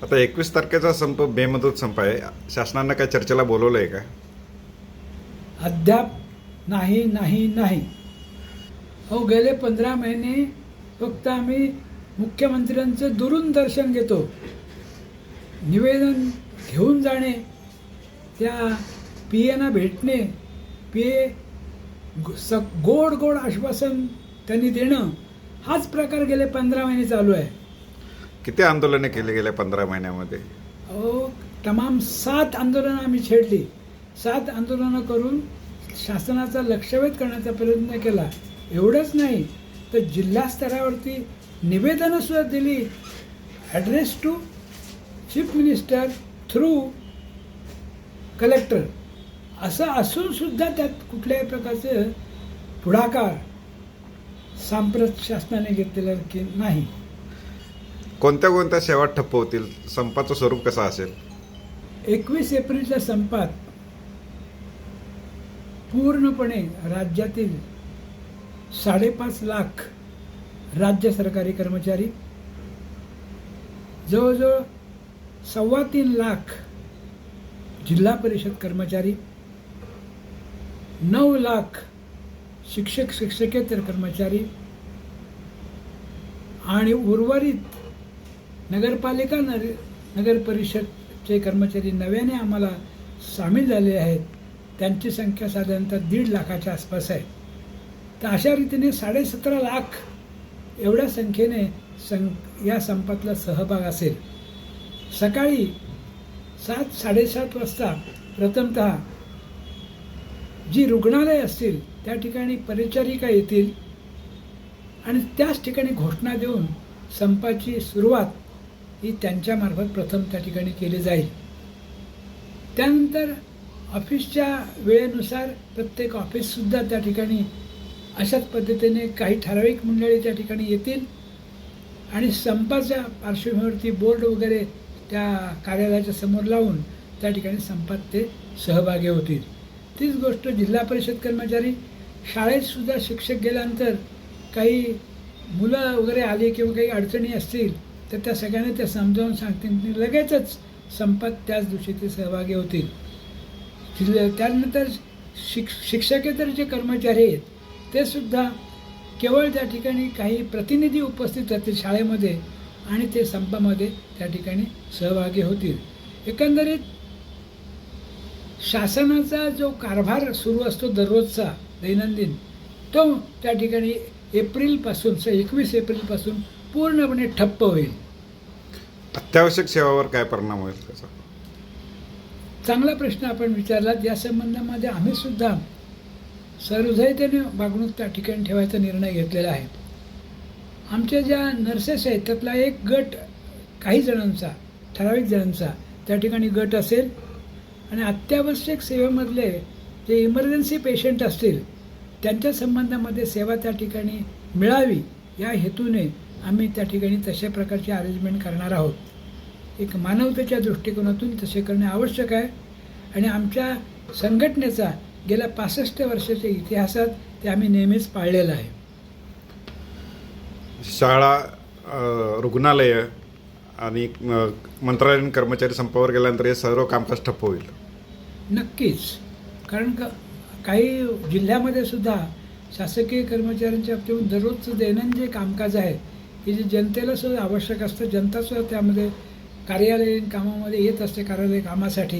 आता 21 तारखेचा संप बेमुदत संप आहे. शासनानं काय चर्चेला बोलवलं आहे का? अद्याप नाही नाही नाही. अहो, गेले 15 महिने फक्त आम्ही मुख्यमंत्र्यांचं दुरून दर्शन घेतो. निवेदन घेऊन जाणे, त्या पी एना भेटणे, पी ए गोड गोड आश्वासन त्यांनी देणं, हाच प्रकार गेले 15 महिने चालू आहे. किती आंदोलने केली गेल्या 15 महिन्यामध्ये? अहो, तमाम 7 आंदोलनं आम्ही छेडली. 7 आंदोलनं करून शासनाचा लक्षवेध करण्याचा प्रयत्न केला. एवढंच नाही तर जिल्हा स्तरावरती निवेदनंसुद्धा दिली, address to chief minister through collector. असं असूनसुद्धा त्यात कुठल्याही प्रकारचे पुढाकार सांप्रत शासनाने घेतलेला की नाही. कोणत्या कोणत्या सेवा ठप्प होतील? संपाचं स्वरूप कसं असेल? 21 एप्रिलच्या संपात पूर्णपणे राज्यातील 5.5 लाख राज्य सरकारी कर्मचारी, जवळजवळ 3.25 लाख जिल्हा परिषद कर्मचारी, 9 लाख शिक्षक शिक्षकेतर कर्मचारी आणि उर्वरित नगरपालिका नगर परिषदचे कर्मचारी नव्याने आम्हाला सामील झाले आहेत. त्यांची संख्या साधारणतः 1.5 लाखाच्या आसपास आहे. तर अशा रीतीने 17.5 लाख एवढ्या संख्येने या संपातला सहभाग असेल. सकाळी 7-7:30 वाजता प्रथमतः जी रुग्णालय असतील त्या ठिकाणी परिचारिका येतील आणि त्याच ठिकाणी घोषणा देऊन संपाची सुरुवात ही त्यांच्यामार्फत प्रथम त्या ठिकाणी केली जाईल. त्यानंतर ऑफिसच्या वेळेनुसार प्रत्येक ऑफिससुद्धा त्या ठिकाणी अशाच पद्धतीने काही ठराविक मंडळी त्या ठिकाणी येतील आणि संपाच्या पार्श्वभूमीवरती बोर्ड वगैरे त्या कार्यालयाच्या समोर लावून त्या ठिकाणी संपात ते सहभागी होतील. तीच गोष्ट जिल्हा परिषद कर्मचारी, शाळेतसुद्धा शिक्षक गेल्यानंतर काही मुलं वगैरे आली किंवा काही अडचणी असतील तर त्या सगळ्यांना त्या समजावून सांगतील, लगेचच संपात त्याच दिवशी ते सहभागी होतील. त्यानंतर शिक्षकेतर जे कर्मचारी आहेत ते सुद्धा केवळ त्या ठिकाणी काही प्रतिनिधी उपस्थित राहतील शाळेमध्ये आणि ते संपामध्ये त्या ठिकाणी सहभागी होतील. एकंदरीत शासनाचा जो कारभार सुरू असतो दररोजचा दैनंदिन, तो त्या ठिकाणी 21 एप्रिलपासून पूर्णपणे ठप्प होईल. अत्यावश्यक सेवावर काय परिणाम होईल त्याचा? चांगला प्रश्न आपण विचारलात. या संबंधामध्ये आम्ही सुद्धा सहृदयतेने वागणूक त्या ठिकाणी ठेवायचा निर्णय घेतलेला आहे. आमच्या ज्या नर्सेस आहेत त्यातला एक गट, काही जणांचा, ठराविक जणांचा त्या ठिकाणी गट असेल आणि अत्यावश्यक सेवेमधले जे इमर्जन्सी पेशंट असतील त्यांच्या संबंधामध्ये सेवा त्या ठिकाणी मिळावी या हेतूने आम्ही त्या ठिकाणी तशा प्रकारचे अरेंजमेंट करणार आहोत. एक मानवतेच्या दृष्टिकोनातून तसे करणे आवश्यक आहे आणि आमच्या संघटनेचा गेल्या 65 वर्षाच्या इतिहासात ते आम्ही नेहमीच पाळलेलं आहे. शाळा, रुग्णालयं आणि मंत्रालयीन कर्मचारी संपावर गेल्यानंतर हे सर्व कामकाज ठप्प होईल. नक्कीच. कारण काही जिल्ह्यामध्ये सुद्धा शासकीय कर्मचाऱ्यांच्या बाबतीत दररोजचं दैनंदिन जे कामकाज आहे की जे जनतेला सुद्धा आवश्यक असतं, जनतासुद्धा त्यामध्ये कार्यालयीन कामामध्ये येत असते कार्यालयीन कामासाठी,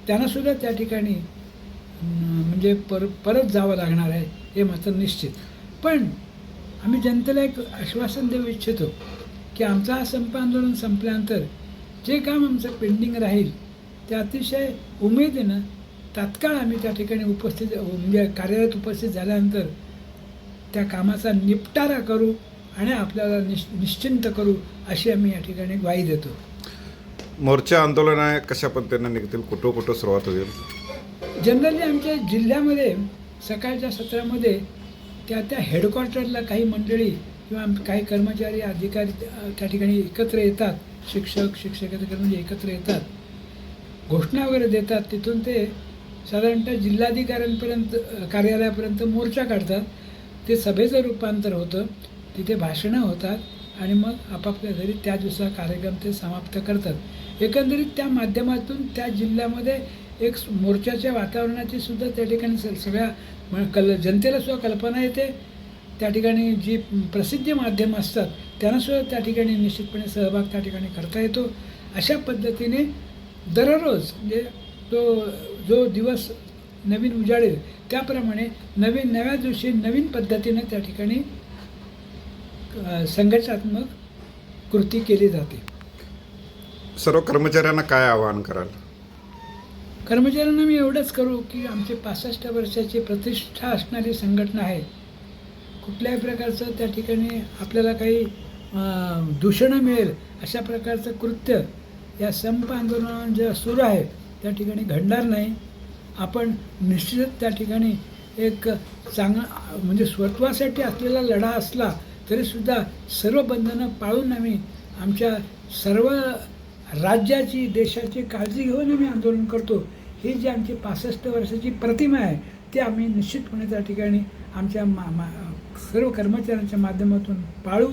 त्यांनासुद्धा त्या ठिकाणी म्हणजे परत जावं लागणार आहे हे मात्र निश्चित. पण आम्ही जनतेला एक आश्वासन देऊ इच्छितो की आमचा हा संप आंदोलन संपल्यानंतर जे काम आमचं पेंडिंग राहील ते अतिशय उमेदीनं तात्काळ आम्ही त्या ठिकाणी उपस्थित म्हणजे कार्यालयात उपस्थित झाल्यानंतर त्या कामाचा निपटारा करू आणि आपल्याला निश्चिंत करू अशी आम्ही या ठिकाणी ग्वाही देतो. मोर्चा आंदोलन कशा पद्धतीने निघतील? कुठं सुरुवात होईल? जनरली आमच्या जिल्ह्यामध्ये सकाळच्या सत्रामध्ये त्या हेडक्वार्टरला काही मंडळी किंवा काही कर्मचारी अधिकारी त्या ठिकाणी एकत्र येतात. शिक्षक शिक्षकेतर म्हणजे एकत्र येतात, घोषणा वगैरे देतात. तिथून ते साधारणतः जिल्हाधिकाऱ्यांपर्यंत कार्यालयापर्यंत मोर्चा काढतात. ते सभेचं रूपांतर होतं, तिथे भाषणं होतात आणि मग आपापल्या घरी त्या दिवसा कार्यक्रम ते समाप्त करतात. एकंदरीत त्या माध्यमातून त्या जिल्ह्यामध्ये एक मोर्चाच्या वातावरणाची सुद्धा त्या ठिकाणी सगळ्या जनतेला सुद्धा कल्पना येते. त्या ठिकाणी जी प्रसिद्धी माध्यमं असतात त्यांनासुद्धा त्या ठिकाणी निश्चितपणे सहभाग त्या ठिकाणी करता येतो. अशा पद्धतीने दररोज म्हणजे जो दिवस नवीन उजाडेल त्याप्रमाणे नव्या दिवशी नवीन पद्धतीने त्या ठिकाणी संघटनात्मक कृती केली जाते. सर्व कर्मचाऱ्यांना काय आवाहन कराल? कर्मचाऱ्यांना मी एवढंच करू की आमची 65 वर्षाची प्रतिष्ठा असणारी संघटना आहे. कुठल्याही प्रकारचं त्या ठिकाणी आपल्याला काही दूषणं मिळेल अशा प्रकारचं कृत्य या संप आंदोलन जे सुरू आहे त्या ठिकाणी घडणार नाही. आपण निश्चितच त्या ठिकाणी एक चांगला म्हणजे स्वत्वासाठी असलेला लढा असला तरीसुद्धा सर्व बंधनं पाळून आम्ही आमच्या सर्व राज्याची देशाची काळजी घेऊन आम्ही आंदोलन करतो. ही जी आमची 65 वर्षाची प्रतिमा आहे ती आम्ही निश्चितपणे त्या ठिकाणी आमच्या सर्व कर्मचाऱ्यांच्या माध्यमातून पाळू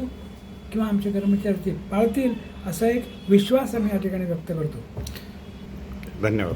किंवा आमचे कर्मचारी ते पाळतील असा एक विश्वास आम्ही या ठिकाणी व्यक्त करतो. धन्यवाद.